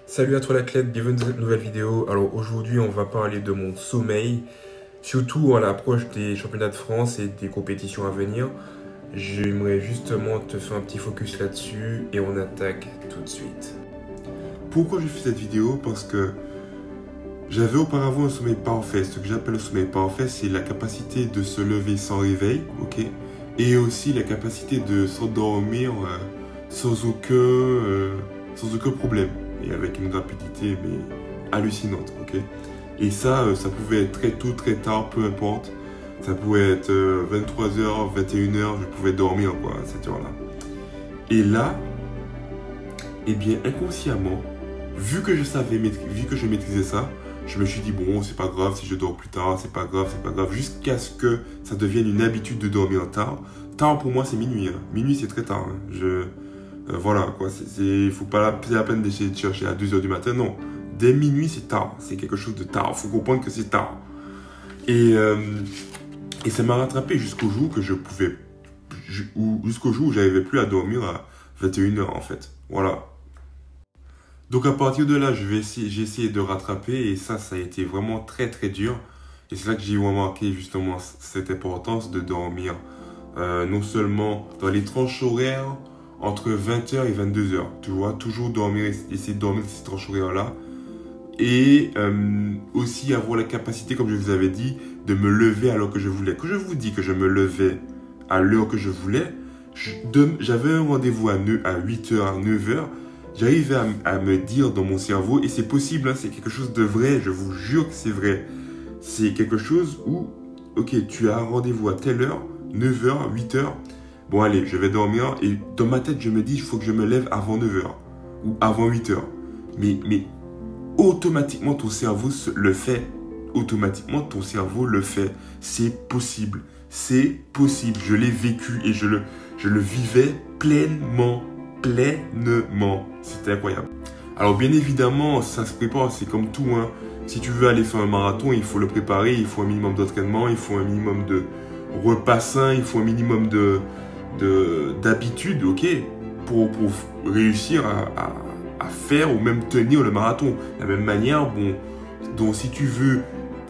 Salut à toi l'athlète, bienvenue dans cette nouvelle vidéo. Alors aujourd'hui on va parler de mon sommeil, surtout à l'approche des championnats de France et des compétitions à venir. J'aimerais justement te faire un petit focus là-dessus et on attaque tout de suite. Pourquoi je fais cette vidéo? Parce que j'avais auparavant un sommeil parfait. Ce que j'appelle le sommeil parfait, c'est la capacité de se lever sans réveil, ok? Et aussi la capacité de s'endormir sans aucun problème. Et avec une rapidité mais hallucinante, ok? Et ça pouvait être très tôt, très tard, peu importe. Ça pouvait être 23h, 21h, je pouvais dormir quoi, à cette heure-là. Et là, eh bien inconsciemment, vu que je maîtrisais ça, je me suis dit bon, c'est pas grave si je dors plus tard, c'est pas grave, jusqu'à ce que ça devienne une habitude de dormir tard. Tard pour moi c'est minuit, hein. Minuit c'est très tard, hein. Voilà quoi, faut pas la peine d'essayer de chercher à 2h du matin, non. Dès minuit c'est tard, c'est quelque chose de tard, faut comprendre que c'est tard. Et ça m'a rattrapé jusqu'au jour où j'arrivais plus à dormir à 21h en fait, voilà. Donc à partir de là, j'ai essayé de rattraper et ça a été vraiment très très dur. Et c'est là que j'ai remarqué justement cette importance de dormir non seulement dans les tranches horaires entre 20h et 22h. Tu vois, toujours dormir, essayer de dormir ces tranches horaires-là. Et aussi avoir la capacité, comme je vous avais dit, de me lever à l'heure que je voulais. Quand je vous dis que je me levais à l'heure que je voulais, j'avais un rendez-vous à 8h, à 9h. J'arrivais à me dire dans mon cerveau, et c'est possible, hein, c'est quelque chose de vrai, je vous jure que c'est vrai. C'est quelque chose où, ok, tu as un rendez-vous à telle heure, 9h, 8h, bon allez, je vais dormir, et dans ma tête, je me dis, il faut que je me lève avant 9h, ou avant 8h. Mais automatiquement, ton cerveau le fait. Automatiquement, ton cerveau le fait. C'est possible. C'est possible. Je l'ai vécu et je le vivais pleinement. C'était incroyable. Alors bien évidemment, ça se prépare, c'est comme tout, hein. Si tu veux aller faire un marathon, il faut le préparer, il faut un minimum d'entraînement, il faut un minimum de repas sains, il faut un minimum d'habitude, ok, pour réussir à faire ou même tenir le marathon. De la même manière, bon, donc si tu veux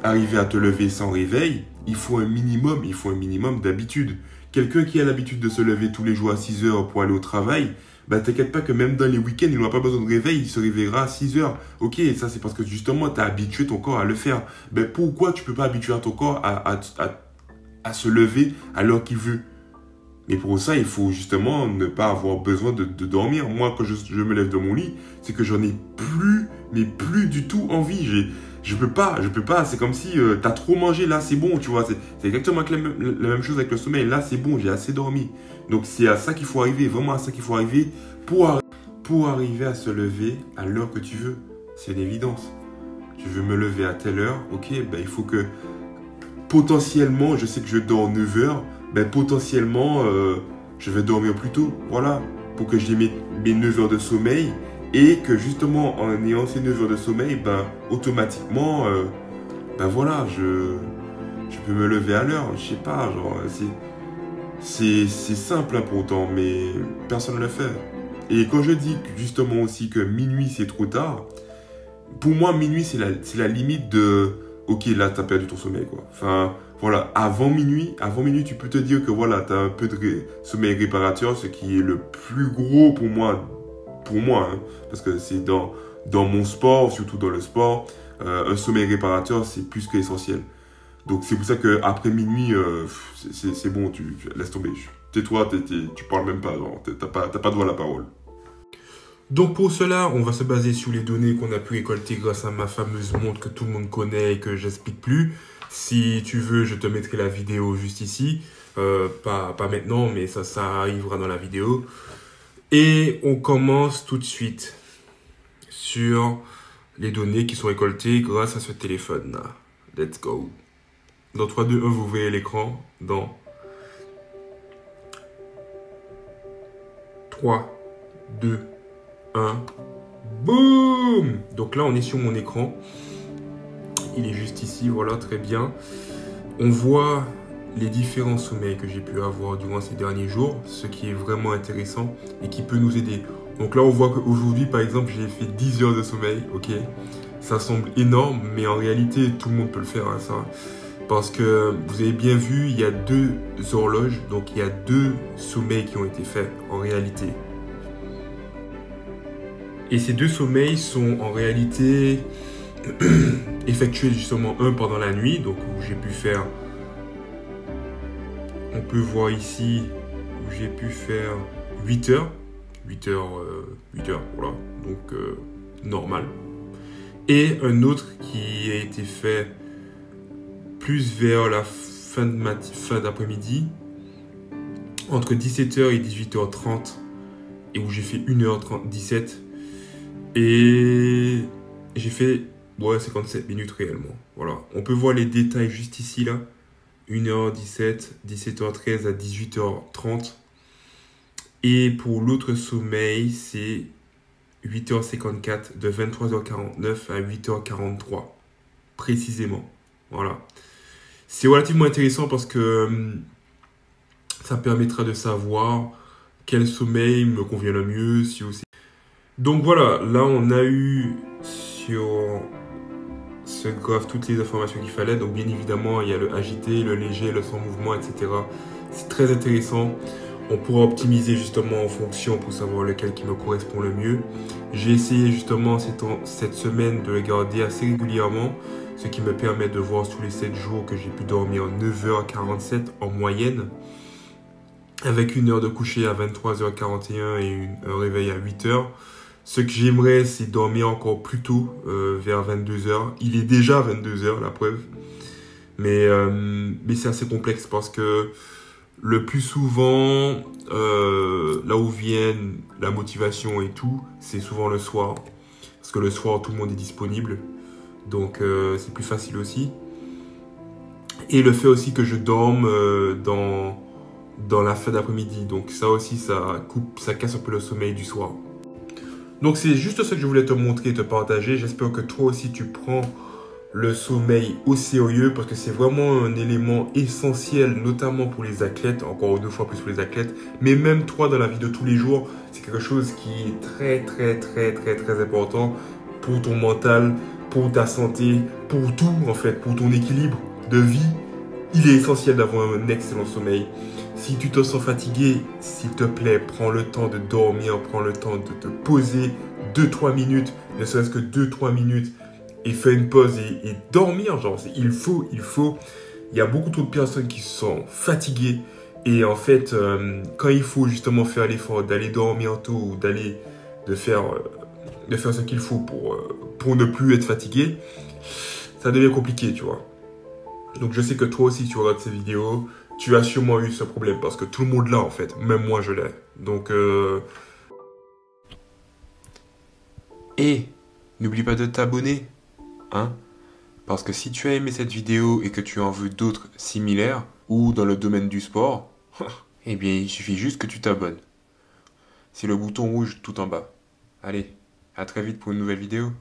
arriver à te lever sans réveil, il faut un minimum d'habitude. Quelqu'un qui a l'habitude de se lever tous les jours à 6h pour aller au travail, bah t'inquiète pas que même dans les week-ends, il n'aura pas besoin de réveil, il se réveillera à 6h. Ok, ça c'est parce que justement, tu as habitué ton corps à le faire. Ben pourquoi tu peux pas habituer ton corps à se lever à l'heure qu'il veut? Mais pour ça, il faut justement ne pas avoir besoin de dormir. Moi, quand je me lève de mon lit, c'est que j'en ai plus du tout envie. Je peux pas. C'est comme si t'as trop mangé, là c'est bon, tu vois. C'est exactement la même chose avec le sommeil. Là c'est bon, j'ai assez dormi. Donc c'est à ça qu'il faut arriver, vraiment à ça qu'il faut arriver pour arriver à se lever à l'heure que tu veux. C'est une évidence. Tu veux me lever à telle heure, ok, ben il faut que potentiellement, je sais que je dors 9h, ben potentiellement je vais dormir plus tôt, voilà, pour que j'ai mes 9 heures de sommeil. Et que justement, en ayant ces 9 heures de sommeil, ben, automatiquement, ben voilà, je peux me lever à l'heure. Je sais pas, genre, c'est simple hein, pourtant, mais personne ne le fait. Et quand je dis justement aussi que minuit c'est trop tard, pour moi, minuit c'est la limite de, ok, là t'as perdu ton sommeil, quoi. Enfin, voilà, avant minuit, tu peux te dire que voilà, t'as un peu de sommeil réparateur, ce qui est le plus gros pour moi, hein, parce que c'est dans mon sport, surtout dans le sport, un sommeil réparateur, c'est plus qu'essentiel. Donc c'est pour ça qu'après minuit, c'est bon, tu laisses tomber. Tais-toi, tu parles même pas, t'as pas droit à la parole. Donc pour cela, on va se baser sur les données qu'on a pu récolter grâce à ma fameuse montre que tout le monde connaît et que j'explique plus. Si tu veux, je te mettrai la vidéo juste ici. Pas maintenant, mais ça arrivera dans la vidéo. Et on commence tout de suite sur les données qui sont récoltées grâce à ce téléphone-là. Let's go. Dans 3, 2, 1, vous voyez l'écran. Dans 3, 2, 1. Boum! Donc là, on est sur mon écran. Il est juste ici, voilà, très bien. On voit les différents sommeils que j'ai pu avoir durant ces derniers jours, ce qui est vraiment intéressant et qui peut nous aider Donc là, on voit qu'aujourd'hui, par exemple, j'ai fait 10 heures de sommeil, ok. Ça semble énorme, mais en réalité, tout le monde peut le faire, hein, ça. Parce que vous avez bien vu, il y a 2 horloges, donc il y a 2 sommeils qui ont été faits en réalité. Et ces 2 sommeils sont en réalité effectués justement un pendant la nuit, donc où j'ai pu faire, on peut voir ici, où j'ai pu faire 8 heures, 8 heures, voilà, donc normal. Et un autre qui a été fait plus vers la fin d'après-midi, entre 17h et 18h30, et où j'ai fait 1h17, et j'ai fait 57 minutes réellement. Voilà, on peut voir les détails juste ici, là, 1h17, 17h13 à 18h30, et pour l'autre sommeil, c'est 8h54, de 23h49 à 8h43, précisément. Voilà. C'est relativement intéressant parce que ça permettra de savoir quel sommeil me convient le mieux. Si aussi. Donc voilà, là on a eu sur ce graphe toutes les informations qu'il fallait. Donc bien évidemment, il y a le agité, le léger, le sans mouvement, etc. C'est très intéressant. On pourra optimiser justement en fonction pour savoir lequel qui me correspond le mieux. J'ai essayé justement cette semaine de le garder assez régulièrement, ce qui me permet de voir tous les 7 jours que j'ai pu dormir 9h47 en moyenne, avec une heure de coucher à 23h41 et un réveil à 8h. Ce que j'aimerais, c'est dormir encore plus tôt, vers 22h. Il est déjà 22h, la preuve. Mais c'est assez complexe parce que le plus souvent, là où vient la motivation et tout, c'est souvent le soir. Parce que le soir, tout le monde est disponible. Donc, c'est plus facile aussi. Et le fait aussi que je dorme dans la fin d'après-midi. Donc, ça aussi, ça casse un peu le sommeil du soir. Donc, c'est juste ce que je voulais te montrer et te partager. J'espère que toi aussi, tu prends le sommeil au sérieux parce que c'est vraiment un élément essentiel, notamment pour les athlètes, encore 2 fois plus pour les athlètes, mais même toi dans la vie de tous les jours, c'est quelque chose qui est très important pour ton mental, pour ta santé, pour tout en fait, pour ton équilibre de vie. Il est essentiel d'avoir un excellent sommeil. Si tu te sens fatigué, s'il te plaît, prends le temps de dormir, prends le temps de te poser 2-3 minutes, ne serait-ce que 2-3 minutes, et faire une pause et dormir, genre, il faut. Il y a beaucoup trop de personnes qui sont fatiguées et en fait, quand il faut justement faire l'effort d'aller dormir tôt ou de faire ce qu'il faut pour ne plus être fatigué, ça devient compliqué, tu vois. Donc je sais que toi aussi tu regardes ces vidéos, tu as sûrement eu ce problème parce que tout le monde l'a en fait, même moi je l'ai. Donc et n'oublie pas de t'abonner. Hein? Parce que si tu as aimé cette vidéo et que tu en veux d'autres similaires ou dans le domaine du sport, eh bien il suffit juste que tu t'abonnes. C'est le bouton rouge tout en bas. Allez, à très vite pour une nouvelle vidéo.